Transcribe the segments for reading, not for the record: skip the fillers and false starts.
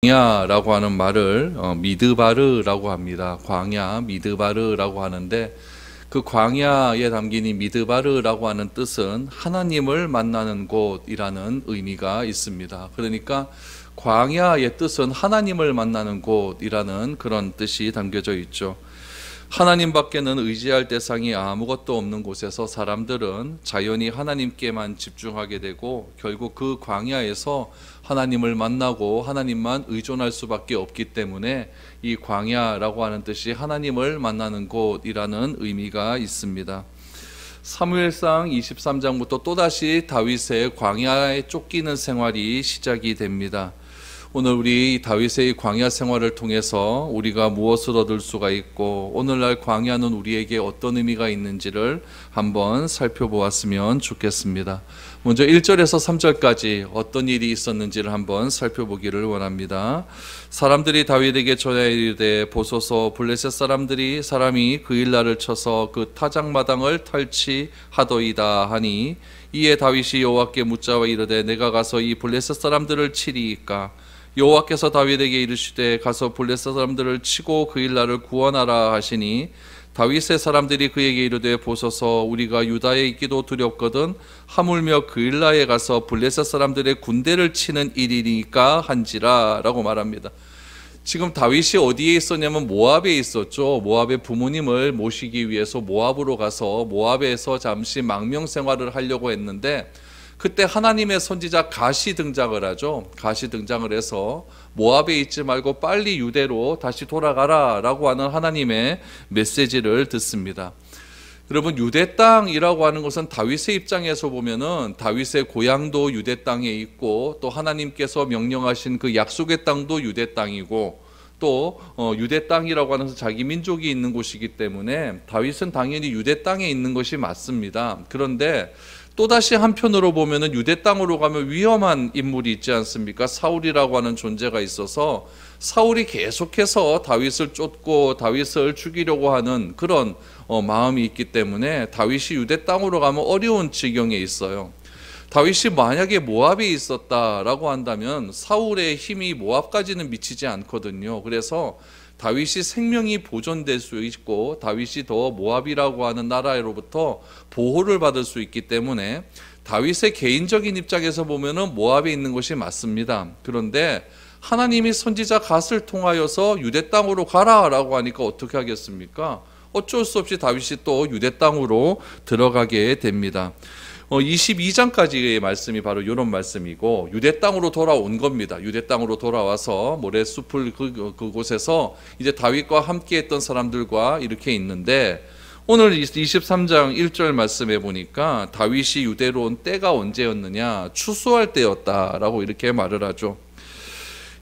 광야라고 하는 말을 미드바르라고 합니다. 광야, 미드바르라고 하는데 그 광야에 담긴 이 미드바르라고 하는 뜻은 하나님을 만나는 곳이라는 의미가 있습니다. 그러니까 광야의 뜻은 하나님을 만나는 곳이라는 그런 뜻이 담겨져 있죠. 하나님 밖에는 의지할 대상이 아무것도 없는 곳에서 사람들은 자연히 하나님께만 집중하게 되고 결국 그 광야에서 하나님을 만나고 하나님만 의존할 수밖에 없기 때문에 이 광야라고 하는 뜻이 하나님을 만나는 곳이라는 의미가 있습니다. 사무엘상 23장부터 또다시 다윗의 광야에 쫓기는 생활이 시작이 됩니다. 오늘 우리 다윗의 광야 생활을 통해서 우리가 무엇을 얻을 수가 있고 오늘날 광야는 우리에게 어떤 의미가 있는지를 한번 살펴보았으면 좋겠습니다. 먼저 1절에서 3절까지 어떤 일이 있었는지를 한번 살펴보기를 원합니다. 사람들이 다윗에게 전하여 이르되 보소서 블레셋 사람이 그 일날을 쳐서 그 타작마당을 탈취하더이다 하니 이에 다윗이 여호와께 묻자와 이르되 내가 가서 이 블레셋 사람들을 치리이까 여호와께서 다윗에게 이르시되 가서 블레셋 사람들을 치고 그 일날을 구원하라 하시니 다윗의 사람들이 그에게 이르되 보소서 우리가 유다에 있기도 두렵거든 하물며 그 일날에 가서 블레셋 사람들의 군대를 치는 일이니까 한지라 라고 말합니다. 지금 다윗이 어디에 있었냐면 모압에 있었죠. 모압의 부모님을 모시기 위해서 모압으로 가서 모압에서 잠시 망명 생활을 하려고 했는데 그때 하나님의 선지자 갓이 등장을 하죠. 갓이 등장을 해서 모압에 있지 말고 빨리 유대로 다시 돌아가라 라고 하는 하나님의 메시지를 듣습니다. 여러분, 유대 땅이라고 하는 것은 다윗의 입장에서 보면은 다윗의 고향도 유대 땅에 있고 또 하나님께서 명령하신 그 약속의 땅도 유대 땅이고 또 유대 땅이라고 하는 것은 자기 민족이 있는 곳이기 때문에 다윗은 당연히 유대 땅에 있는 것이 맞습니다. 그런데 또다시 한편으로 보면은 유대 땅으로 가면 위험한 인물이 있지 않습니까? 사울이라고 하는 존재가 있어서 사울이 계속해서 다윗을 쫓고 다윗을 죽이려고 하는 그런 마음이 있기 때문에 다윗이 유대 땅으로 가면 어려운 지경에 있어요. 다윗이 만약에 모압에 있었다라고 한다면 사울의 힘이 모압까지는 미치지 않거든요. 그래서 다윗이 생명이 보존될 수 있고 다윗이 더 모압이라고 하는 나라로부터 보호를 받을 수 있기 때문에 다윗의 개인적인 입장에서 보면은 모압에 있는 것이 맞습니다. 그런데 하나님이 선지자 갓을 통하여서 유대 땅으로 가라라고 하니까 어떻게 하겠습니까? 어쩔 수 없이 다윗이 또 유대 땅으로 들어가게 됩니다. 22장까지의 말씀이 바로 이런 말씀이고 유대 땅으로 돌아온 겁니다. 유대 땅으로 돌아와서 모래숲을 그곳에서 이제 다윗과 함께 했던 사람들과 이렇게 있는데 오늘 23장 1절 말씀에 보니까 다윗이 유대로 온 때가 언제였느냐? 추수할 때였다라고 이렇게 말을 하죠.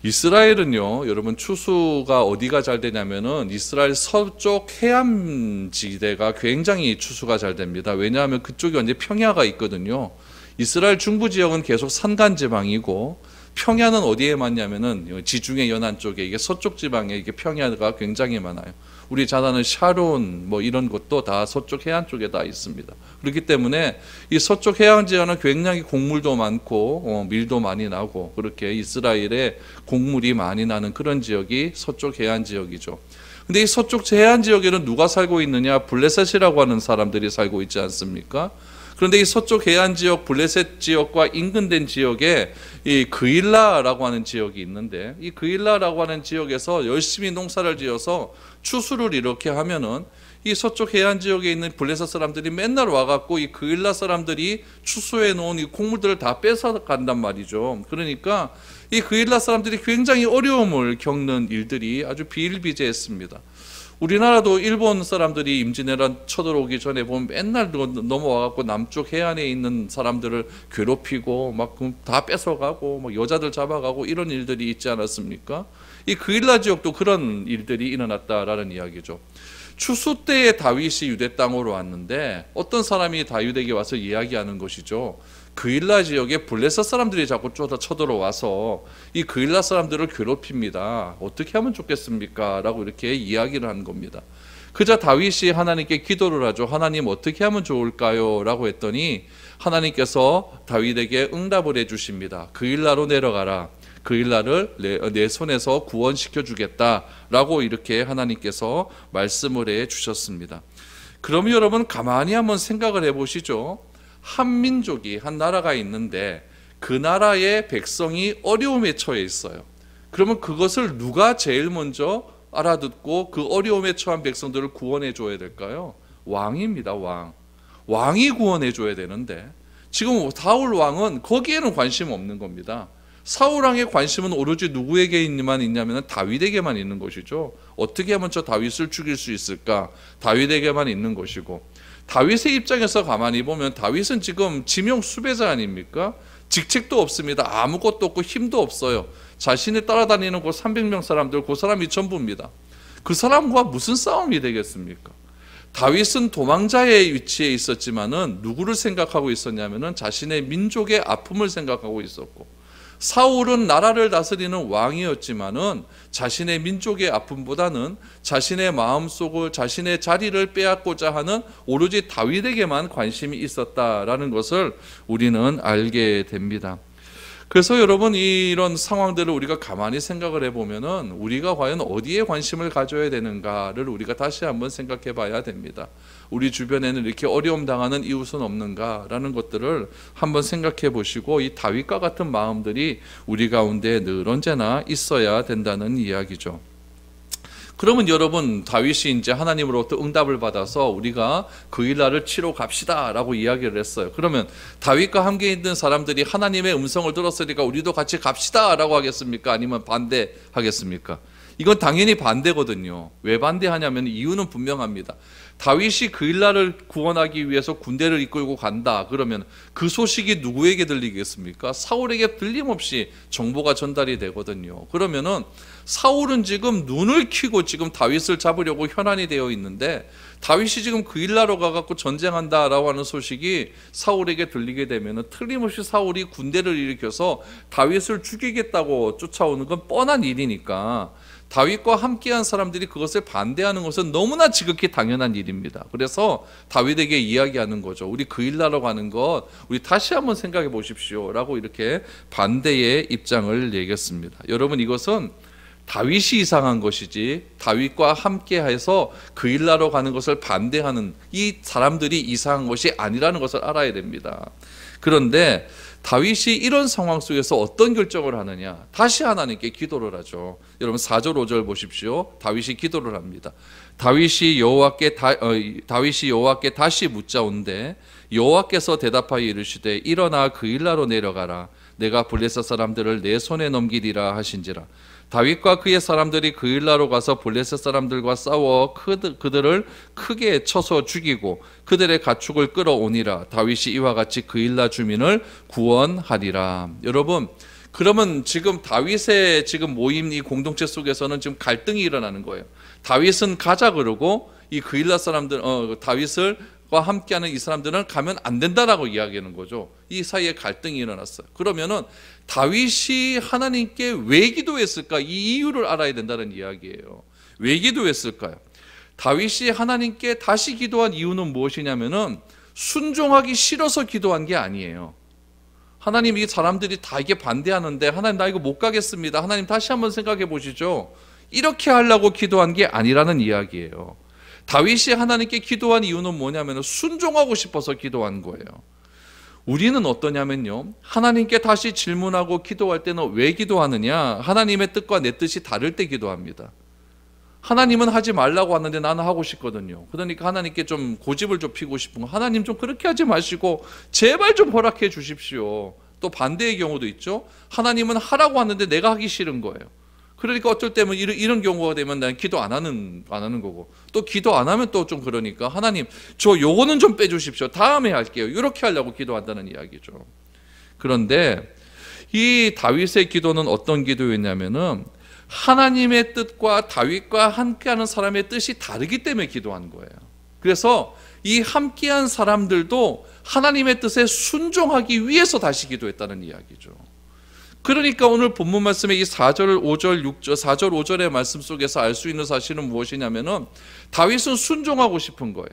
이스라엘은요, 여러분 추수가 어디가 잘 되냐면은 이스라엘 서쪽 해안지대가 굉장히 추수가 잘 됩니다. 왜냐하면 그쪽에 이제 평야가 있거든요. 이스라엘 중부 지역은 계속 산간 지방이고 평야는 어디에 많냐면은 지중해 연안 쪽에 이게 서쪽 지방에 이게 평야가 굉장히 많아요. 우리 잘 아는 샤론 뭐 이런 곳도 다 서쪽 해안 쪽에 다 있습니다. 그렇기 때문에 이 서쪽 해안 지역은 굉장히 곡물도 많고 밀도 많이 나고 그렇게 이스라엘에 곡물이 많이 나는 그런 지역이 서쪽 해안 지역이죠. 근데 이 서쪽 해안 지역에는 누가 살고 있느냐? 블레셋이라고 하는 사람들이 살고 있지 않습니까? 그런데 이 서쪽 해안 지역 블레셋 지역과 인근된 지역에 이 그일라라고 하는 지역이 있는데 이 그일라라고 하는 지역에서 열심히 농사를 지어서 추수를 이렇게 하면은 이 서쪽 해안 지역에 있는 블레셋 사람들이 맨날 와갖고 이 그일라 사람들이 추수해 놓은 이 곡물들을 다 뺏어 간단 말이죠. 그러니까 이 그일라 사람들이 굉장히 어려움을 겪는 일들이 아주 비일비재했습니다. 우리나라도 일본 사람들이 임진왜란 쳐들어오기 전에 보면 맨날 넘어와갖고 남쪽 해안에 있는 사람들을 괴롭히고 막 다 뺏어가고 막 여자들 잡아가고 이런 일들이 있지 않았습니까? 이 그일라 지역도 그런 일들이 일어났다라는 이야기죠. 추수 때에 다윗이 유대 땅으로 왔는데 어떤 사람이 다윗에게 와서 이야기하는 것이죠. 그일라 지역에 블레셋 사람들이 자꾸 쳐들어와서 이 그일라 사람들을 괴롭힙니다. 어떻게 하면 좋겠습니까? 라고 이렇게 이야기를 한 겁니다. 그자 다윗이 하나님께 기도를 하죠. 하나님 어떻게 하면 좋을까요? 라고 했더니 하나님께서 다윗에게 응답을 해주십니다. 그일라로 내려가라. 그일라를 내 손에서 구원시켜 주겠다라고 이렇게 하나님께서 말씀을 해 주셨습니다. 그럼 여러분 가만히 한번 생각을 해 보시죠. 한 민족이, 한 나라가 있는데 그 나라의 백성이 어려움에 처해 있어요. 그러면 그것을 누가 제일 먼저 알아듣고 그 어려움에 처한 백성들을 구원해 줘야 될까요? 왕입니다. 왕이 구원해 줘야 되는데 지금 사울 왕은 거기에는 관심 없는 겁니다. 사울 왕의 관심은 오로지 누구에게만 있냐면 다윗에게만 있는 것이죠. 어떻게 하면 저 다윗을 죽일 수 있을까? 다윗에게만 있는 것이고, 다윗의 입장에서 가만히 보면 다윗은 지금 지명 수배자 아닙니까? 직책도 없습니다. 아무것도 없고 힘도 없어요. 자신이 따라다니는 그 300명 사람들, 그 사람이 전부입니다. 그 사람과 무슨 싸움이 되겠습니까? 다윗은 도망자의 위치에 있었지만은 누구를 생각하고 있었냐면은 자신의 민족의 아픔을 생각하고 있었고, 사울은 나라를 다스리는 왕이었지만은 자신의 민족의 아픔보다는 자신의 마음속을, 자신의 자리를 빼앗고자 하는 오로지 다윗에게만 관심이 있었다라는 것을 우리는 알게 됩니다. 그래서 여러분, 이런 상황들을 우리가 가만히 생각을 해보면은 우리가 과연 어디에 관심을 가져야 되는가를 우리가 다시 한번 생각해 봐야 됩니다. 우리 주변에는 이렇게 어려움 당하는 이웃은 없는가라는 것들을 한번 생각해 보시고, 이 다윗과 같은 마음들이 우리 가운데 늘 언제나 있어야 된다는 이야기죠. 그러면 여러분, 다윗이 이제 하나님으로부터 응답을 받아서 우리가 그일라를 치러 갑시다 라고 이야기를 했어요. 그러면 다윗과 함께 있는 사람들이 하나님의 음성을 들었으니까 우리도 같이 갑시다 라고 하겠습니까? 아니면 반대하겠습니까? 이건 당연히 반대거든요. 왜 반대하냐면 이유는 분명합니다. 다윗이 그일라를 구원하기 위해서 군대를 이끌고 간다 그러면 그 소식이 누구에게 들리겠습니까? 사울에게 들림없이 정보가 전달이 되거든요. 그러면은 사울은 지금 눈을 켜고 지금 다윗을 잡으려고 현안이 되어 있는데, 다윗이 지금 그일라로 가갖고 전쟁한다라고 하는 소식이 사울에게 들리게 되면은 틀림없이 사울이 군대를 일으켜서 다윗을 죽이겠다고 쫓아오는 건 뻔한 일이니까 다윗과 함께한 사람들이 그것을 반대하는 것은 너무나 지극히 당연한 일입니다. 그래서 다윗에게 이야기하는 거죠. 우리 그일라로 가는 것 우리 다시 한번 생각해 보십시오 라고 이렇게 반대의 입장을 내겠습니다. 여러분, 이것은 다윗이 이상한 것이지 다윗과 함께해서 그일라로 가는 것을 반대하는 이 사람들이 이상한 것이 아니라는 것을 알아야 됩니다. 그런데 다윗이 이런 상황 속에서 어떤 결정을 하느냐? 다시 하나님께 기도를 하죠. 여러분 4절 5절 보십시오. 다윗이 기도를 합니다. 다윗이 여호와께 다시 묻자온대 여호와께서 대답하여 이르시되 일어나 그일라로 내려가라. 내가 블레셋 사람들을 내 손에 넘기리라 하신지라. 다윗과 그의 사람들이 그일라로 가서 블레셋 사람들과 싸워 그들을 크게 쳐서 죽이고 그들의 가축을 끌어오니라. 다윗이 이와 같이 그일라 주민을 구원하리라. 여러분, 그러면 지금 다윗의 지금 모임 이 공동체 속에서는 지금 갈등이 일어나는 거예요. 다윗은 가자 그러고 이 그일라 사람들 다윗과 함께하는 이 사람들은 가면 안 된다라고 이야기하는 거죠. 이 사이에 갈등이 일어났어요. 그러면은 다윗이 하나님께 왜 기도했을까? 이 이유를 알아야 된다는 이야기예요. 왜 기도했을까요? 다윗이 하나님께 다시 기도한 이유는 무엇이냐면은 순종하기 싫어서 기도한 게 아니에요. 하나님, 이 사람들이 다 이게 반대하는데 하나님 나 이거 못 가겠습니다. 하나님 다시 한번 생각해 보시죠. 이렇게 하려고 기도한 게 아니라는 이야기예요. 다윗이 하나님께 기도한 이유는 뭐냐면 순종하고 싶어서 기도한 거예요. 우리는 어떠냐면요, 하나님께 다시 질문하고 기도할 때는 왜 기도하느냐? 하나님의 뜻과 내 뜻이 다를 때 기도합니다. 하나님은 하지 말라고 하는데 나는 하고 싶거든요. 그러니까 하나님께 좀 고집을 좀 피고 싶은 거, 하나님 좀 그렇게 하지 마시고 제발 좀 허락해 주십시오. 또 반대의 경우도 있죠. 하나님은 하라고 하는데 내가 하기 싫은 거예요. 그러니까 어쩔 때면 이런 경우가 되면 난 기도 안 하는 거고, 또 기도 안 하면 또 좀 그러니까 하나님 저 요거는 좀 빼주십시오. 다음에 할게요. 이렇게 하려고 기도한다는 이야기죠. 그런데 이 다윗의 기도는 어떤 기도였냐면은 하나님의 뜻과 다윗과 함께하는 사람의 뜻이 다르기 때문에 기도한 거예요. 그래서 이 함께한 사람들도 하나님의 뜻에 순종하기 위해서 다시 기도했다는 이야기죠. 그러니까 오늘 본문 말씀의 이 4절 5절의 말씀 속에서 알 수 있는 사실은 무엇이냐면은 다윗은 순종하고 싶은 거예요.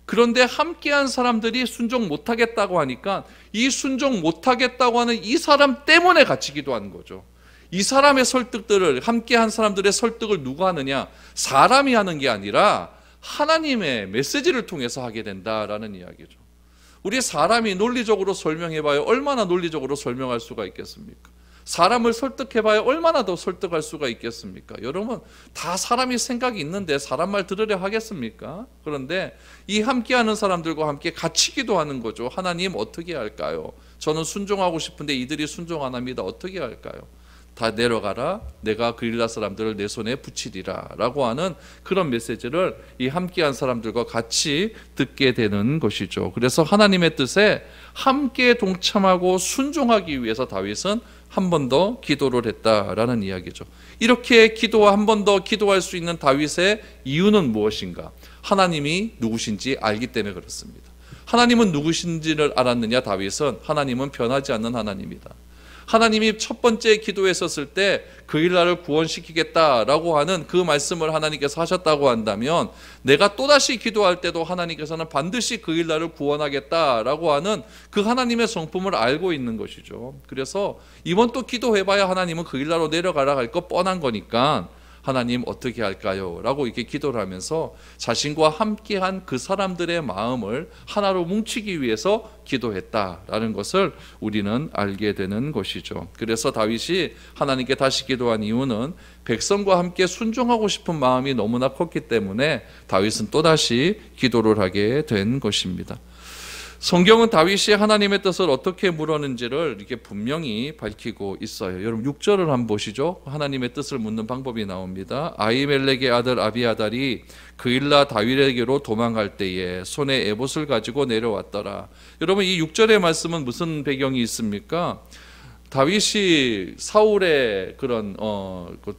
그런데 함께한 사람들이 순종 못하겠다고 하니까 이 순종 못하겠다고 하는 이 사람 때문에 같이 기도하는 거죠. 이 사람의 설득들을, 함께한 사람들의 설득을 누가 하느냐? 사람이 하는 게 아니라 하나님의 메시지를 통해서 하게 된다라는 이야기죠. 우리 사람이 논리적으로 설명해봐야 얼마나 논리적으로 설명할 수가 있겠습니까? 사람을 설득해봐야 얼마나 더 설득할 수가 있겠습니까? 여러분, 다 사람이 생각이 있는데 사람 말 들으려 하겠습니까? 그런데 이 함께하는 사람들과 함께 같이 기도하는 거죠. 하나님 어떻게 할까요? 저는 순종하고 싶은데 이들이 순종 안 합니다. 어떻게 할까요? 다 내려가라. 내가 그릴라 사람들을 내 손에 붙이리라 라고 하는 그런 메시지를 이 함께한 사람들과 같이 듣게 되는 것이죠. 그래서 하나님의 뜻에 함께 동참하고 순종하기 위해서 다윗은 한 번 더 기도를 했다라는 이야기죠. 이렇게 한 번 더 기도할 수 있는 다윗의 이유는 무엇인가? 하나님이 누구신지 알기 때문에 그렇습니다. 하나님은 누구신지를 알았느냐? 다윗은 하나님은 변하지 않는 하나님이다. 하나님이 첫 번째 기도했었을 때 그일라를 구원시키겠다라고 하는 그 말씀을 하나님께서 하셨다고 한다면 내가 또다시 기도할 때도 하나님께서는 반드시 그일라를 구원하겠다라고 하는 그 하나님의 성품을 알고 있는 것이죠. 그래서 이번 또 기도해봐야 하나님은 그일라로 내려가라 할 거 뻔한 거니까 하나님 어떻게 할까요? 라고 이렇게 기도를 하면서 자신과 함께한 그 사람들의 마음을 하나로 뭉치기 위해서 기도했다라는 것을 우리는 알게 되는 것이죠. 그래서 다윗이 하나님께 다시 기도한 이유는 백성과 함께 순종하고 싶은 마음이 너무나 컸기 때문에 다윗은 또다시 기도를 하게 된 것입니다. 성경은 다윗이 하나님의 뜻을 어떻게 물었는지를 이렇게 분명히 밝히고 있어요. 여러분 6절을 한번 보시죠. 하나님의 뜻을 묻는 방법이 나옵니다. 아히멜렉의 아들 아비아달이 그일라 다윗에게로 도망갈 때에 손에 에봇을 가지고 내려왔더라. 여러분 이 6절의 말씀은 무슨 배경이 있습니까? 다윗이 사울의 그런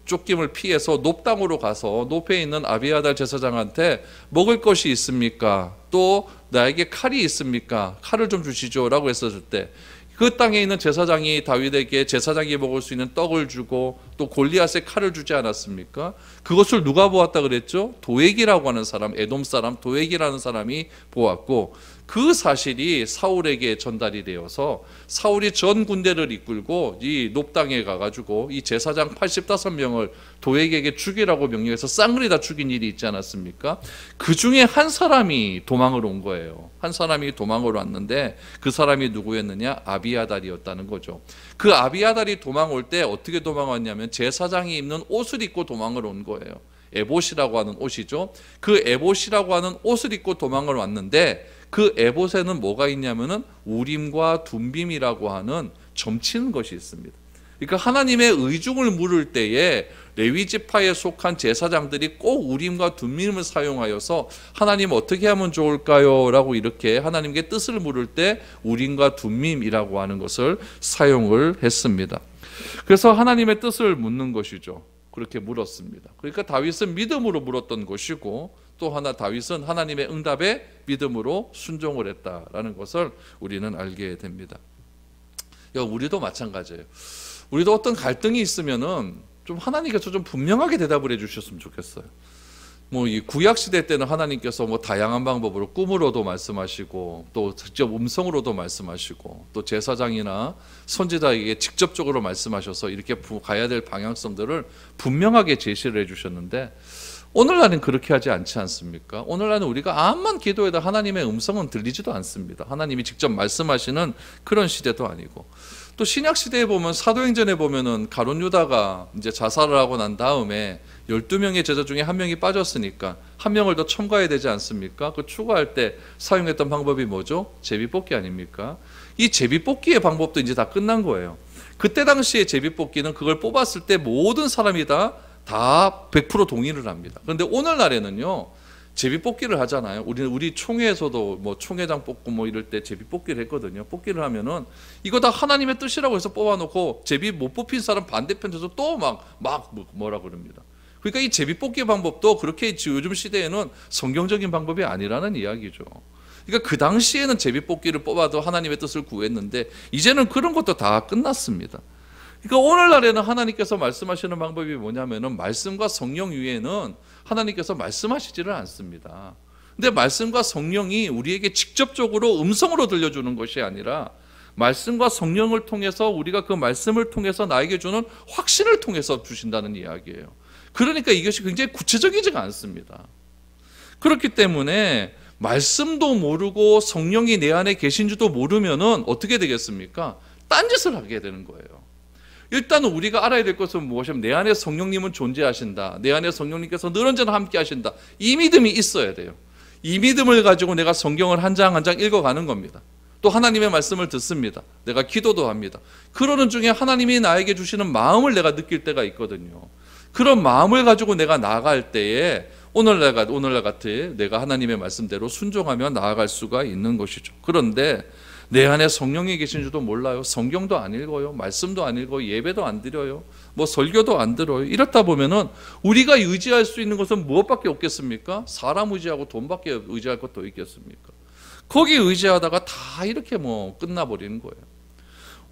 쫓김을 피해서 놋땅으로 가서 놋에 있는 아비아달 제사장한테 먹을 것이 있습니까? 또 나에게 칼이 있습니까? 칼을 좀 주시죠 라고 했었을 때 그 땅에 있는 제사장이 다윗에게 제사장이 먹을 수 있는 떡을 주고 또 골리앗의 칼을 주지 않았습니까? 그것을 누가 보았다 그랬죠? 도액이라고 하는 사람, 에돔 사람 도액이라는 사람이 보았고 그 사실이 사울에게 전달이 되어서 사울이 전 군대를 이끌고 이 놋땅에 가가지고 이 제사장 85명을 도액에게 죽이라고 명령해서 쌍그리 다 죽인 일이 있지 않았습니까? 그 중에 한 사람이 도망을 온 거예요. 한 사람이 도망을 왔는데 그 사람이 누구였느냐? 아비아달이었다는 거죠. 그 아비아달이 도망올 때 어떻게 도망왔냐면 제사장이 입는 옷을 입고 도망을 온 거예요. 에봇이라고 하는 옷이죠. 그 에봇이라고 하는 옷을 입고 도망을 왔는데 그 에봇에는 뭐가 있냐면은 우림과 둠빔이라고 하는 점치는 것이 있습니다. 그러니까 하나님의 의중을 물을 때에 레위 지파에 속한 제사장들이 꼭 우림과 둠빔을 사용하여서 하나님 어떻게 하면 좋을까요? 라고 이렇게 하나님께 뜻을 물을 때 우림과 둠빔이라고 하는 것을 사용을 했습니다. 그래서 하나님의 뜻을 묻는 것이죠. 그렇게 물었습니다. 그러니까 다윗은 믿음으로 물었던 것이고 또 하나 다윗은 하나님의 응답에 믿음으로 순종을 했다라는 것을 우리는 알게 됩니다. 우리도 마찬가지예요. 우리도 어떤 갈등이 있으면은 좀 하나님께서 좀 분명하게 대답을 해주셨으면 좋겠어요. 이 구약 시대 때는 하나님께서 다양한 방법으로 꿈으로도 말씀하시고 또 직접 음성으로도 말씀하시고 또 제사장이나 선지자에게 직접적으로 말씀하셔서 이렇게 가야 될 방향성들을 분명하게 제시를 해주셨는데 오늘날은 그렇게 하지 않지 않습니까? 오늘날은 우리가 암만 기도해도 하나님의 음성은 들리지도 않습니다. 하나님이 직접 말씀하시는 그런 시대도 아니고 또 신약 시대에 보면 사도행전에 보면은 가룟 유다가 이제 자살을 하고 난 다음에 12명의 제자 중에 한 명이 빠졌으니까 한 명을 더 첨가해야 되지 않습니까? 그 추가할 때 사용했던 방법이 뭐죠? 제비뽑기 아닙니까? 이 제비뽑기의 방법도 이제 다 끝난 거예요. 그때 당시에 제비뽑기는 그걸 뽑았을 때 모든 사람이 다 100% 동의를 합니다. 그런데 오늘날에는요 제비뽑기를 하잖아요. 우리 총회에서도 총회장 뽑고 이럴 때 제비뽑기를 했거든요. 뽑기를 하면은 이거 다 하나님의 뜻이라고 해서 뽑아놓고 제비 못 뽑힌 사람 반대편에서 또 뭐라 그럽니다. 그러니까 이 제비뽑기 방법도 그렇게 요즘 시대에는 성경적인 방법이 아니라는 이야기죠. 그러니까 그 당시에는 제비뽑기를 뽑아도 하나님의 뜻을 구했는데 이제는 그런 것도 다 끝났습니다. 그러니까 오늘날에는 하나님께서 말씀하시는 방법이 뭐냐면은 말씀과 성령 위에는 하나님께서 말씀하시지를 않습니다. 근데 말씀과 성령이 우리에게 직접적으로 음성으로 들려주는 것이 아니라 말씀과 성령을 통해서 우리가 그 말씀을 통해서 나에게 주는 확신을 통해서 주신다는 이야기예요. 그러니까 이것이 굉장히 구체적이지가 않습니다. 그렇기 때문에 말씀도 모르고 성령이 내 안에 계신 줄도 모르면은 어떻게 되겠습니까? 딴짓을 하게 되는 거예요. 일단은 우리가 알아야 될 것은 무엇이냐면 내 안에 성령님은 존재하신다. 내 안에 성령님께서 늘 언제나 함께 하신다. 이 믿음이 있어야 돼요. 이 믿음을 가지고 내가 성경을 한 장 한 장 읽어가는 겁니다. 또 하나님의 말씀을 듣습니다. 내가 기도도 합니다. 그러는 중에 하나님이 나에게 주시는 마음을 내가 느낄 때가 있거든요. 그런 마음을 가지고 내가 나아갈 때에 오늘날 같이 내가 하나님의 말씀대로 순종하며 나아갈 수가 있는 것이죠. 그런데 내 안에 성령이 계신 줄도 몰라요. 성경도 안 읽어요. 말씀도 안 읽어요. 예배도 안 드려요. 뭐 설교도 안 들어요. 이렇다 보면은 우리가 의지할 수 있는 것은 무엇밖에 없겠습니까? 사람 의지하고 돈밖에 의지할 것도 있겠습니까? 거기에 의지하다가 다 이렇게 뭐 끝나버리는 거예요.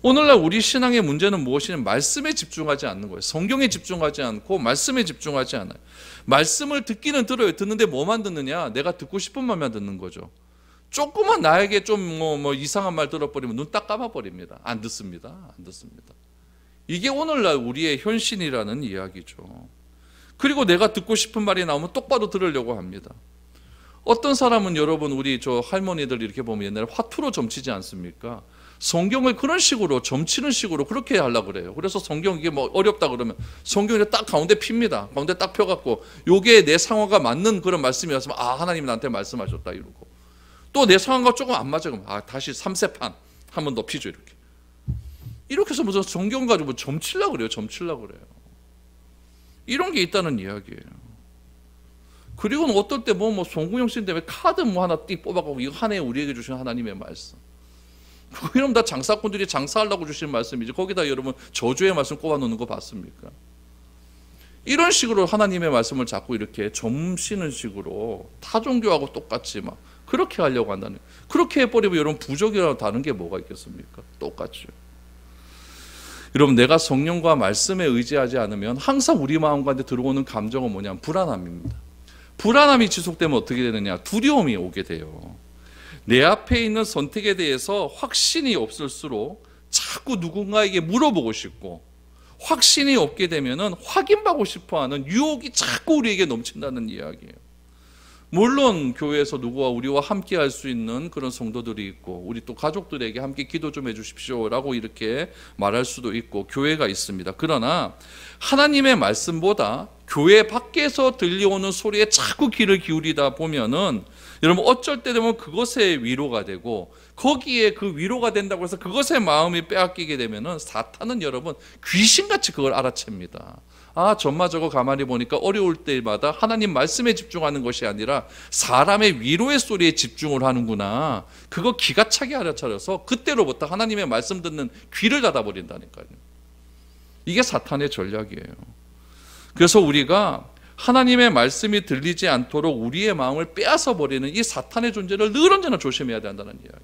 오늘날 우리 신앙의 문제는 무엇이냐면 말씀에 집중하지 않는 거예요. 성경에 집중하지 않고 말씀에 집중하지 않아요. 말씀을 듣기는 들어요. 듣는데 뭐만 듣느냐? 내가 듣고 싶은 말만 듣는 거죠. 조금만 나에게 좀 뭐 이상한 말 들어버리면 눈 딱 감아버립니다. 안 듣습니다. 안 듣습니다. 이게 오늘날 우리의 현실이라는 이야기죠. 그리고 내가 듣고 싶은 말이 나오면 똑바로 들으려고 합니다. 어떤 사람은 여러분 우리 저 할머니들 이렇게 보면 옛날에 화투로 점치지 않습니까? 성경을 그런 식으로 점치는 식으로 그렇게 하려고 그래요. 그래서 성경 이게 뭐 어렵다 그러면 성경을 딱 가운데 핍니다. 가운데 딱 펴갖고 요게 내 상황과 맞는 그런 말씀이었으면 아 하나님이 나한테 말씀하셨다 이러고 또 내 상황과 조금 안 맞아 그러면 아 다시 3세판 한 번 더 피죠 이렇게 해서 무슨 성경 가지고 점치려고 그래요. 점치려고 그래요. 이런 게 있다는 이야기예요. 그리고 어떨 때 뭐 송구영 씨 때문에 카드 뭐 하나 띡 뽑아가고 이거 한 해 우리에게 주신 하나님의 말씀. 그럼 다 장사꾼들이 장사하려고 주신 말씀이지 거기다 여러분 저주의 말씀 꼽아놓는 거 봤습니까? 이런 식으로 하나님의 말씀을 자꾸 이렇게 점시는 식으로 타 종교하고 똑같이 막 그렇게 하려고 한다는 그렇게 해버리면 여러분 부족이라고 다른 게 뭐가 있겠습니까? 똑같죠. 여러분 내가 성령과 말씀에 의지하지 않으면 항상 우리 마음 가운데 들어오는 감정은 뭐냐면 불안함입니다. 불안함이 지속되면 어떻게 되느냐? 두려움이 오게 돼요. 내 앞에 있는 선택에 대해서 확신이 없을수록 자꾸 누군가에게 물어보고 싶고 확신이 없게 되면은 확인받고 싶어하는 유혹이 자꾸 우리에게 넘친다는 이야기예요. 물론 교회에서 누구와 우리와 함께 할 수 있는 그런 성도들이 있고 우리 또 가족들에게 함께 기도 좀 해주십시오라고 이렇게 말할 수도 있고 교회가 있습니다. 그러나 하나님의 말씀보다 교회 밖에서 들려오는 소리에 자꾸 귀를 기울이다 보면은 여러분 어쩔 때 되면 그것에 위로가 되고 거기에 그 위로가 된다고 해서 그것에 마음이 빼앗기게 되면은 사탄은 여러분 귀신같이 그걸 알아챕니다. 아 전마저거 가만히 보니까 어려울 때마다 하나님 말씀에 집중하는 것이 아니라 사람의 위로의 소리에 집중을 하는구나. 그거 기가 차게 알아차려서 그때로부터 하나님의 말씀 듣는 귀를 닫아버린다니까요. 이게 사탄의 전략이에요. 그래서 우리가 하나님의 말씀이 들리지 않도록 우리의 마음을 빼앗아 버리는 이 사탄의 존재를 늘 언제나 조심해야 된다는 이야기.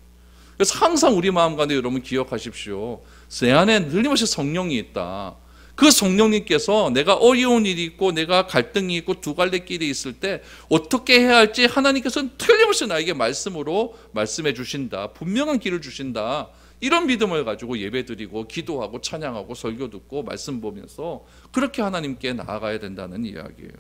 그래서 항상 우리 마음 가운데 여러분 기억하십시오. 내 안에 틀림없이 성령이 있다. 그 성령님께서 내가 어려운 일이 있고 내가 갈등이 있고 두 갈래 길이 있을 때 어떻게 해야 할지 하나님께서는 틀림없이 나에게 말씀으로 말씀해 주신다. 분명한 길을 주신다. 이런 믿음을 가지고 예배드리고 기도하고 찬양하고 설교 듣고 말씀 보면서 그렇게 하나님께 나아가야 된다는 이야기예요.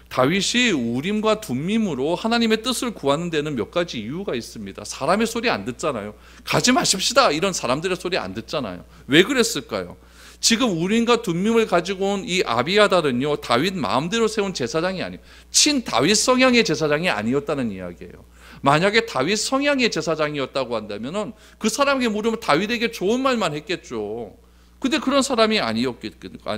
다윗이 우림과 둠밈으로 하나님의 뜻을 구하는 데는 몇 가지 이유가 있습니다. 사람의 소리 안 듣잖아요. 가지 마십시다 이런 사람들의 소리 안 듣잖아요. 왜 그랬을까요? 지금 우림과 둠밈을 가지고 온 이 아비아달은요 다윗 마음대로 세운 제사장이 아니에요. 친 다윗 성향의 제사장이 아니었다는 이야기예요. 만약에 다윗 성향의 제사장이었다고 한다면 그 사람에게 물으면 다윗에게 좋은 말만 했겠죠. 근데 그런 사람이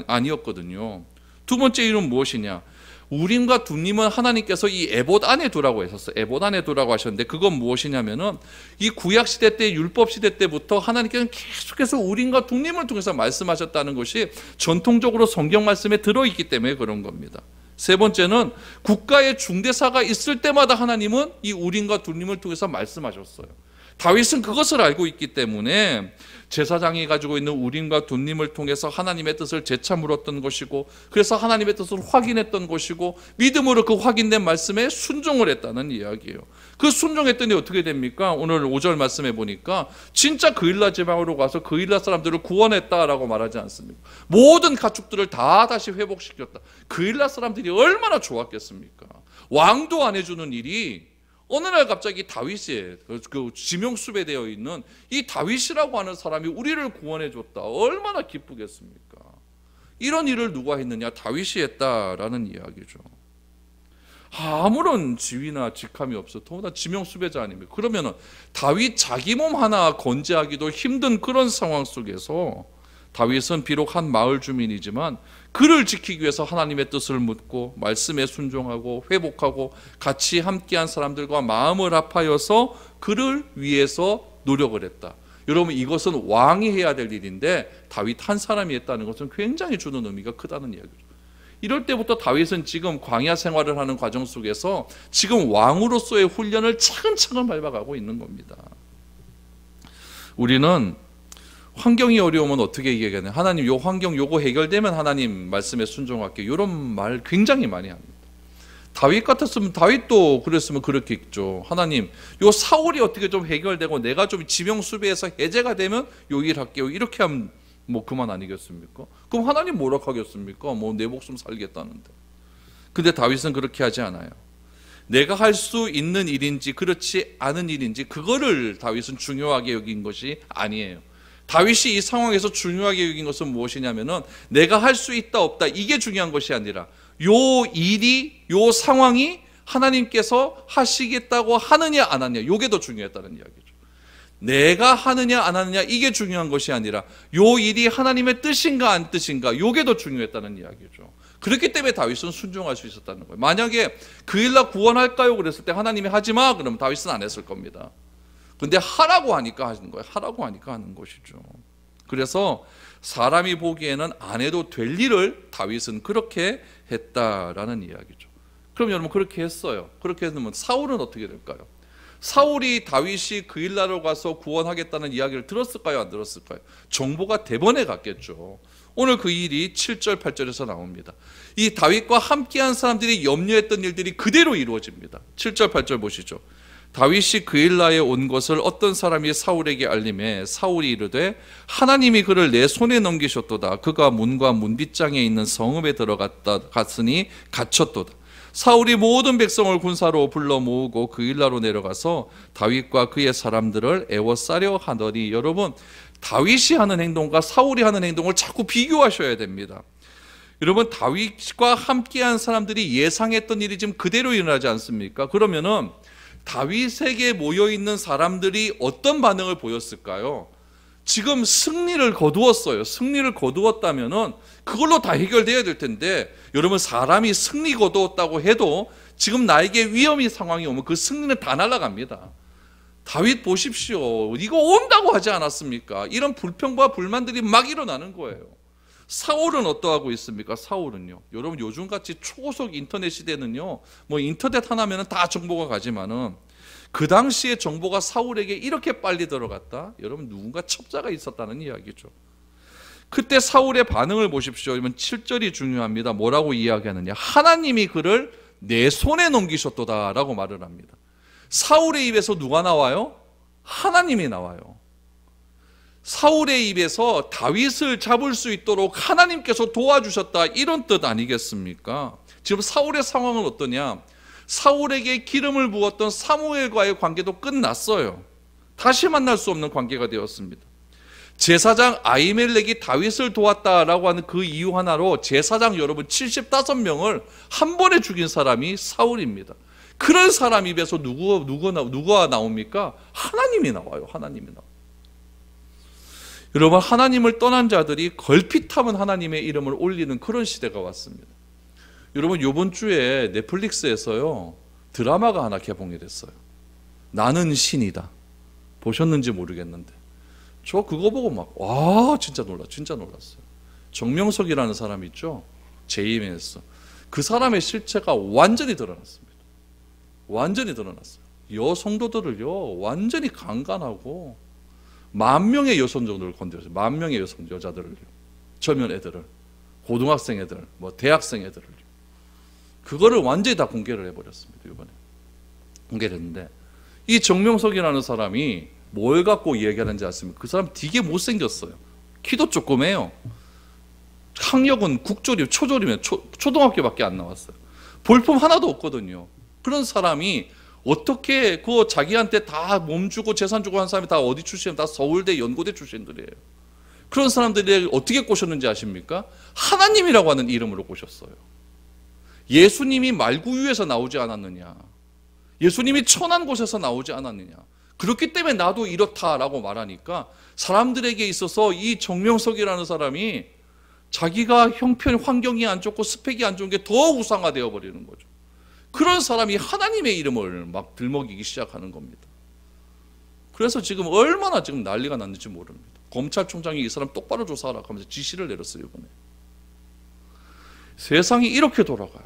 아니었거든요. 두 번째 이유는 무엇이냐? 우림과 둠밈은 하나님께서 이 에봇 안에 두라고 하셨어요. 에봇 안에 두라고 하셨는데 그건 무엇이냐면은 이 구약 시대 때 율법 시대 때부터 하나님께서는 계속해서 우림과 둠밈을 통해서 말씀하셨다는 것이 전통적으로 성경 말씀에 들어있기 때문에 그런 겁니다. 세 번째는 국가의 중대사가 있을 때마다 하나님은 이 우림과 둠밈을 통해서 말씀하셨어요. 다윗은 그것을 알고 있기 때문에 제사장이 가지고 있는 우림과 둠림을 통해서 하나님의 뜻을 재차 물었던 것이고, 그래서 하나님의 뜻을 확인했던 것이고, 믿음으로 그 확인된 말씀에 순종을 했다는 이야기예요. 그 순종했더니 어떻게 됩니까? 오늘 5절 말씀해 보니까 진짜 그일라 지방으로 가서 그일라 사람들을 구원했다라고 말하지 않습니까? 모든 가축들을 다 다시 회복시켰다. 그일라 사람들이 얼마나 좋았겠습니까? 왕도 안 해주는 일이 어느 날 갑자기 다윗이, 그 지명수배되어 있는 이 다윗이라고 하는 사람이 우리를 구원해 줬다. 얼마나 기쁘겠습니까? 이런 일을 누가 했느냐? 다윗이 했다라는 이야기죠. 아무런 지위나 직함이 없어. 더구나 지명수배자 아닙니까? 그러면 다윗 자기 몸 하나 건재하기도 힘든 그런 상황 속에서 다윗은 비록 한 마을 주민이지만 그를 지키기 위해서 하나님의 뜻을 묻고 말씀에 순종하고 회복하고 같이 함께한 사람들과 마음을 합하여서 그를 위해서 노력을 했다. 여러분, 이것은 왕이 해야 될 일인데 다윗 한 사람이 했다는 것은 굉장히 주는 의미가 크다는 이야기죠. 이럴 때부터 다윗은 지금 광야 생활을 하는 과정 속에서 지금 왕으로서의 훈련을 차근차근 밟아가고 있는 겁니다. 우리는 환경이 어려우면 어떻게 얘기하냐? 하나님, 요 환경 요거 해결되면 하나님 말씀에 순종할게요. 이런 말 굉장히 많이 합니다. 다윗 같았으면, 다윗도 그랬으면 그렇게 있죠. 하나님, 요 사울이 어떻게 좀 해결되고 내가 좀 지명수배해서 해제가 되면 요 일 할게요. 이렇게 하면 뭐 그만 아니겠습니까? 그럼 하나님 뭐라 하겠습니까? 뭐 내 목숨 살겠다는데. 근데 다윗은 그렇게 하지 않아요. 내가 할 수 있는 일인지 그렇지 않은 일인지 그거를 다윗은 중요하게 여긴 것이 아니에요. 다윗이 이 상황에서 중요하게 여긴 것은 무엇이냐면은 내가 할 수 있다 없다 이게 중요한 것이 아니라 요 일이, 요 상황이 하나님께서 하시겠다고 하느냐 안 하느냐, 요게 더 중요했다는 이야기죠. 내가 하느냐 안 하느냐 이게 중요한 것이 아니라 요 일이 하나님의 뜻인가 안 뜻인가, 요게 더 중요했다는 이야기죠. 그렇기 때문에 다윗은 순종할 수 있었다는 거예요. 만약에 그일라 구원할까요? 그랬을 때 하나님이 하지마 그러면 다윗은 안 했을 겁니다. 근데 하라고 하니까 하는 거예요. 하라고 하니까 하는 것이죠. 그래서 사람이 보기에는 안 해도 될 일을 다윗은 그렇게 했다라는 이야기죠. 그럼 여러분, 그렇게 했어요. 그렇게 했으면 사울은 어떻게 될까요? 사울이 다윗이 그일라로 가서 구원하겠다는 이야기를 들었을까요? 안 들었을까요? 정보가 대번에 갔겠죠. 오늘 그 일이 7절 8절에서 나옵니다. 이 다윗과 함께한 사람들이 염려했던 일들이 그대로 이루어집니다. 7절 8절 보시죠. 다윗이 그일라에 온 것을 어떤 사람이 사울에게 알림해 사울이 이르되 하나님이 그를 내 손에 넘기셨도다. 그가 문과 문빗장에 있는 성읍에 갔으니 갇혔도다. 사울이 모든 백성을 군사로 불러 모으고 그일라로 내려가서 다윗과 그의 사람들을 애워싸려 하더니, 여러분, 다윗이 하는 행동과 사울이 하는 행동을 자꾸 비교하셔야 됩니다. 여러분, 다윗과 함께한 사람들이 예상했던 일이 지금 그대로 일어나지 않습니까? 그러면은 다윗에게 모여있는 사람들이 어떤 반응을 보였을까요? 지금 승리를 거두었어요. 승리를 거두었다면은 그걸로 다 해결돼야 될 텐데, 여러분, 사람이 승리 거두었다고 해도 지금 나에게 위험이 상황이 오면 그 승리는 다 날아갑니다. 다윗 보십시오. 이거 온다고 하지 않았습니까? 이런 불평과 불만들이 막 일어나는 거예요. 사울은 어떠하고 있습니까? 사울은요, 여러분, 요즘같이 초고속 인터넷 시대는요, 뭐 인터넷 하나면 다 정보가 가지만은 그 당시에 정보가 사울에게 이렇게 빨리 들어갔다? 여러분, 누군가 첩자가 있었다는 이야기죠. 그때 사울의 반응을 보십시오. 여러분, 7절이 중요합니다. 뭐라고 이야기하느냐? 하나님이 그를 내 손에 넘기셨도다 라고 말을 합니다. 사울의 입에서 누가 나와요? 하나님이 나와요. 사울의 입에서 다윗을 잡을 수 있도록 하나님께서 도와주셨다, 이런 뜻 아니겠습니까? 지금 사울의 상황은 어떠냐? 사울에게 기름을 부었던 사무엘과의 관계도 끝났어요. 다시 만날 수 없는 관계가 되었습니다. 제사장 아히멜렉이 다윗을 도왔다라고 하는 그 이유 하나로 제사장 여러분 75명을 한 번에 죽인 사람이 사울입니다. 그런 사람 입에서 누가 나옵니까? 하나님이 나와요. 하나님이 나와요. 여러분, 하나님을 떠난 자들이 걸핏하면 하나님의 이름을 올리는 그런 시대가 왔습니다. 여러분, 이번 주에 넷플릭스에서요 드라마가 하나 개봉이 됐어요. 나는 신이다. 보셨는지 모르겠는데 저 그거 보고 막 와 진짜 놀랐어요. 정명석이라는 사람 있죠? JMS. 그 사람의 실체가 완전히 드러났습니다. 완전히 드러났어요. 여성도들을요 완전히 강간하고 10,000명의 여성 정도를 건드렸어요. 10,000명의 여성 여자들을요, 젊은 애들을, 고등학생 애들, 뭐 대학생 애들을, 그거를 완전히 다 공개를 해버렸습니다. 이번에 공개를 했는데, 이 정명석이라는 사람이 뭘 갖고 얘기하는지 아십니까? 그 사람 되게 못생겼어요. 키도 조그매요. 학력은 국조림, 초조림에 초등학교밖에 안 나왔어요. 볼품 하나도 없거든요. 그런 사람이 어떻게 그 자기한테 다 몸 주고 재산 주고 한 사람이 다 어디 출신? 다 서울대, 연고대 출신들이에요. 그런 사람들이 어떻게 꼬셨는지 아십니까? 하나님이라고 하는 이름으로 꼬셨어요. 예수님이 말구유에서 나오지 않았느냐? 예수님이 천한 곳에서 나오지 않았느냐? 그렇기 때문에 나도 이렇다라고 말하니까 사람들에게 있어서 이 정명석이라는 사람이 자기가 형편, 환경이 안 좋고 스펙이 안 좋은 게 더 우상화되어 버리는 거죠. 그런 사람이 하나님의 이름을 막 들먹이기 시작하는 겁니다. 그래서 지금 얼마나 지금 난리가 났는지 모릅니다. 검찰총장이 이 사람 똑바로 조사하라고 하면서 지시를 내렸어요, 이번에. 세상이 이렇게 돌아가요.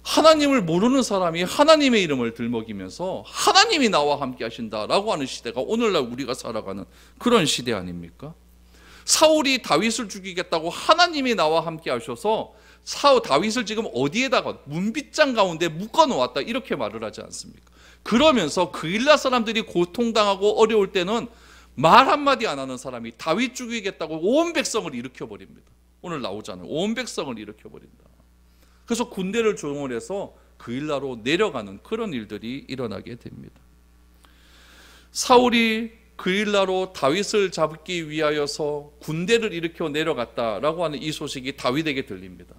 하나님을 모르는 사람이 하나님의 이름을 들먹이면서 하나님이 나와 함께 하신다라고 하는 시대가 오늘날 우리가 살아가는 그런 시대 아닙니까? 사울이 다윗을 죽이겠다고 하나님이 나와 함께 하셔서 다윗을 지금 어디에다가 문빗장 가운데 묶어 놓았다, 이렇게 말을 하지 않습니까? 그러면서 그일라 사람들이 고통당하고 어려울 때는 말 한마디 안 하는 사람이 다윗 죽이겠다고 온 백성을 일으켜버립니다. 오늘 나오잖아요. 온 백성을 일으켜버린다. 그래서 군대를 조용해서 그일라로 내려가는 그런 일들이 일어나게 됩니다. 사울이 그일라로 다윗을 잡기 위하여서 군대를 일으켜 내려갔다라고 하는 이 소식이 다윗에게 들립니다.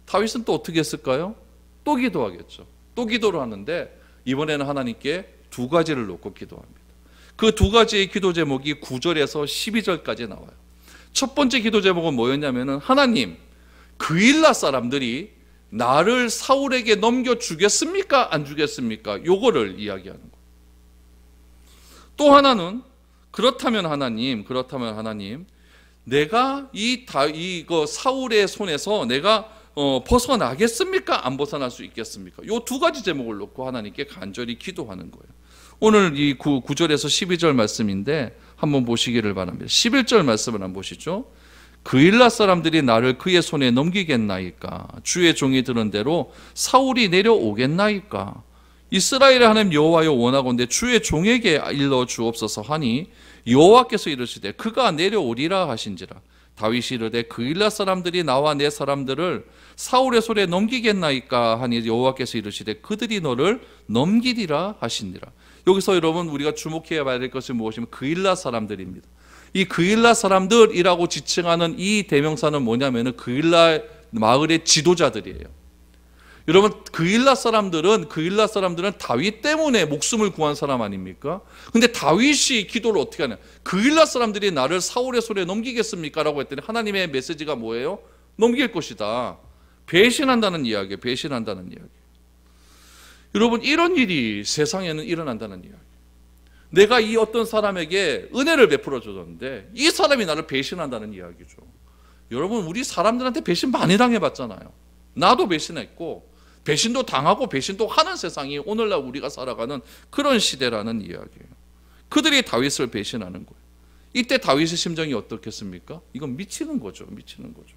다윗은 또 어떻게 했을까요? 또 기도하겠죠. 또 기도를 하는데 이번에는 하나님께 2가지를 놓고 기도합니다. 그 2가지의 기도 제목이 9절에서 12절까지 나와요. 첫 번째 기도 제목은 뭐였냐면은, 하나님, 그일라 사람들이 나를 사울에게 넘겨주겠습니까? 안 주겠습니까? 요거를 이야기하는 거예요. 또 하나는, 그렇다면 하나님, 내가 이거 사울의 손에서 내가 벗어나겠습니까? 안 벗어날 수 있겠습니까? 요 2가지 제목을 놓고 하나님께 간절히 기도하는 거예요. 오늘 이 9절에서 12절 말씀인데 한번 보시기를 바랍니다. 11절 말씀을 한번 보시죠. 그일라 사람들이 나를 그의 손에 넘기겠나이까? 주의 종이 들은 대로 사울이 내려오겠나이까? 이스라엘의 하나님 여호와여, 원하건대 주의 종에게 일러 주옵소서 하니 여호와께서 이르시되 그가 내려오리라 하신지라. 다윗이 이르되 그일라 사람들이 나와 내 사람들을 사울의 손에 넘기겠나이까 하니 여호와께서 이르시되 그들이 너를 넘기리라 하시니라. 여기서 여러분 우리가 주목해야 될 것이 무엇이면 그일라 사람들입니다. 이 그일라 사람들이라고 지칭하는 이 대명사는 뭐냐면은 그일라 마을의 지도자들이에요. 여러분, 그일라 사람들은 다윗 때문에 목숨을 구한 사람 아닙니까? 근데 다윗이 기도를 어떻게 하냐? 그일라 사람들이 나를 사울의 손에 넘기겠습니까? 라고 했더니 하나님의 메시지가 뭐예요? 넘길 것이다. 배신한다는 이야기예요. 배신한다는 이야기. 여러분, 이런 일이 세상에는 일어난다는 이야기. 내가 이 어떤 사람에게 은혜를 베풀어 줬는데 이 사람이 나를 배신한다는 이야기죠. 여러분, 우리 사람들한테 배신 많이 당해봤잖아요. 나도 배신했고 배신도 당하고 배신도 하는 세상이 오늘날 우리가 살아가는 그런 시대라는 이야기예요. 그들이 다윗을 배신하는 거예요. 이때 다윗의 심정이 어떻겠습니까? 이건 미치는 거죠. 미치는 거죠.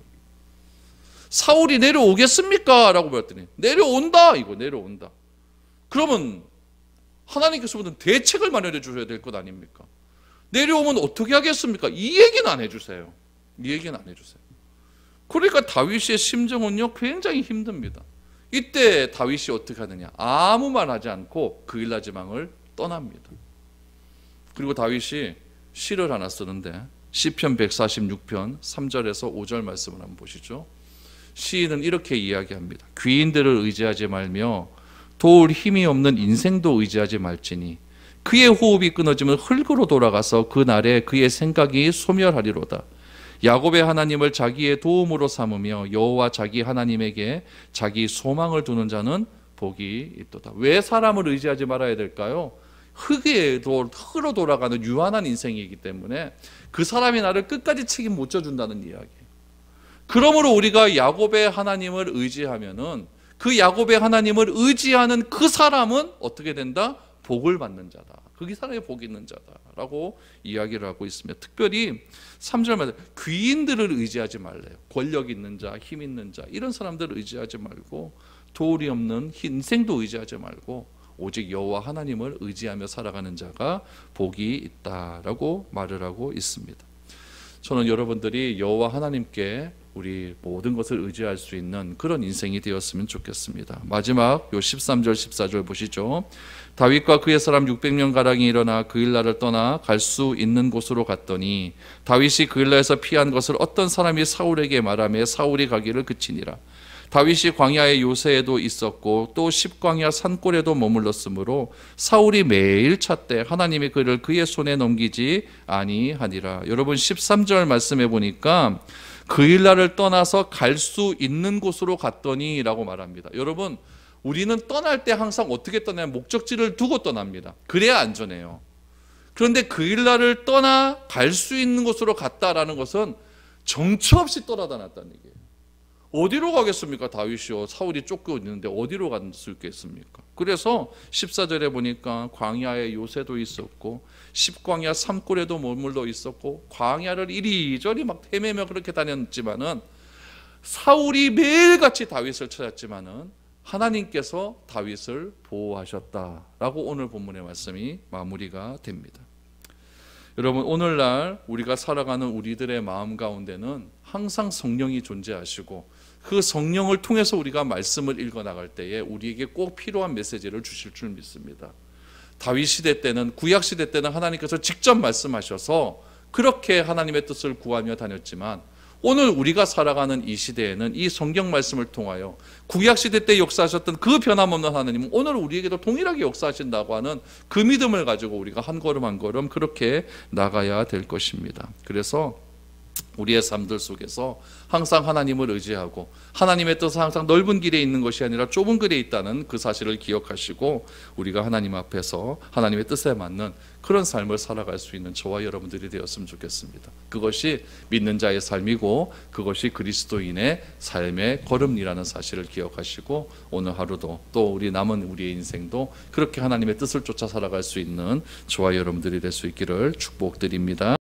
사울이 내려오겠습니까? 라고 물었더니 내려온다. 이거 내려온다. 그러면 하나님께서는 대책을 마련해 주셔야 될 것 아닙니까? 내려오면 어떻게 하겠습니까? 이 얘기는 안 해주세요. 이 얘기는 안 해주세요. 그러니까 다윗의 심정은요 굉장히 힘듭니다. 이때 다윗이 어떻게 하느냐? 아무 말 하지 않고 그일라 지방을 떠납니다. 그리고 다윗이 시를 하나 쓰는데 시편 146편 3절에서 5절 말씀을 한번 보시죠. 시인은 이렇게 이야기합니다. 귀인들을 의지하지 말며 도울 힘이 없는 인생도 의지하지 말지니 그의 호흡이 끊어지면 흙으로 돌아가서 그 날에 그의 생각이 소멸하리로다. 야곱의 하나님을 자기의 도움으로 삼으며 여호와 자기 하나님에게 자기 소망을 두는 자는 복이 있도다. 왜 사람을 의지하지 말아야 될까요? 흙으로 돌아가는 유한한 인생이기 때문에 그 사람이 나를 끝까지 책임 못 져준다는 이야기예요. 그러므로 우리가 야곱의 하나님을 의지하면은 그 야곱의 하나님을 의지하는 그 사람은 어떻게 된다? 복을 받는 자다. 그게 사람의 복이 있는 자다라고 이야기를 하고 있습니다. 특별히 3절 말에 귀인들을 의지하지 말래요. 권력 있는 자, 힘 있는 자 이런 사람들을 의지하지 말고 도울이 없는 인생도 의지하지 말고 오직 여호와 하나님을 의지하며 살아가는 자가 복이 있다라고 말을 하고 있습니다. 저는 여러분들이 여호와 하나님께 우리 모든 것을 의지할 수 있는 그런 인생이 되었으면 좋겠습니다. 마지막 요 13절 14절 보시죠. 다윗과 그의 사람 600명 가량이 일어나 그일라를 떠나 갈 수 있는 곳으로 갔더니 다윗이 그일라에서 피한 것을 어떤 사람이 사울에게 말하며 사울이 가기를 그치니라. 다윗이 광야의 요새에도 있었고 또 십광야 산골에도 머물렀으므로 사울이 매일 찾되 하나님이 그를 그의 손에 넘기지 아니하니라. 여러분 13절 말씀해 보니까 그일라를 떠나서 갈 수 있는 곳으로 갔더니 라고 말합니다. 여러분 우리는 떠날 때 항상 어떻게 떠나요? 목적지를 두고 떠납니다. 그래야 안전해요. 그런데 그일라를 떠나 갈 수 있는 곳으로 갔다라는 것은 정처 없이 떠나다녔다는 얘기예요. 어디로 가겠습니까? 다윗이요. 사울이 쫓고 있는데 어디로 갈 수 있겠습니까? 그래서 14절에 보니까 광야에 요새도 있었고 십광야 산골에도 머물러 있었고 광야를 이리저리 막 헤매며 그렇게 다녔지만은 사울이 매일같이 다윗을 찾았지만은 하나님께서 다윗을 보호하셨다라고 오늘 본문의 말씀이 마무리가 됩니다. 여러분 오늘날 우리가 살아가는 우리들의 마음 가운데는 항상 성령이 존재하시고 그 성령을 통해서 우리가 말씀을 읽어나갈 때에 우리에게 꼭 필요한 메시지를 주실 줄 믿습니다. 다윗 시대 때는 구약 시대 때는 하나님께서 직접 말씀하셔서 그렇게 하나님의 뜻을 구하며 다녔지만 오늘 우리가 살아가는 이 시대에는 이 성경 말씀을 통하여 구약 시대 때 역사하셨던 그 변함없는 하나님은 오늘 우리에게도 동일하게 역사하신다고 하는 그 믿음을 가지고 우리가 한 걸음 한 걸음 그렇게 나가야 될 것입니다. 그래서 우리의 삶들 속에서 항상 하나님을 의지하고 하나님의 뜻은 항상 넓은 길에 있는 것이 아니라 좁은 길에 있다는 그 사실을 기억하시고 우리가 하나님 앞에서 하나님의 뜻에 맞는 그런 삶을 살아갈 수 있는 저와 여러분들이 되었으면 좋겠습니다. 그것이 믿는 자의 삶이고 그것이 그리스도인의 삶의 걸음이라는 사실을 기억하시고 오늘 하루도 또 우리 남은 우리의 인생도 그렇게 하나님의 뜻을 쫓아 살아갈 수 있는 저와 여러분들이 될 수 있기를 축복드립니다.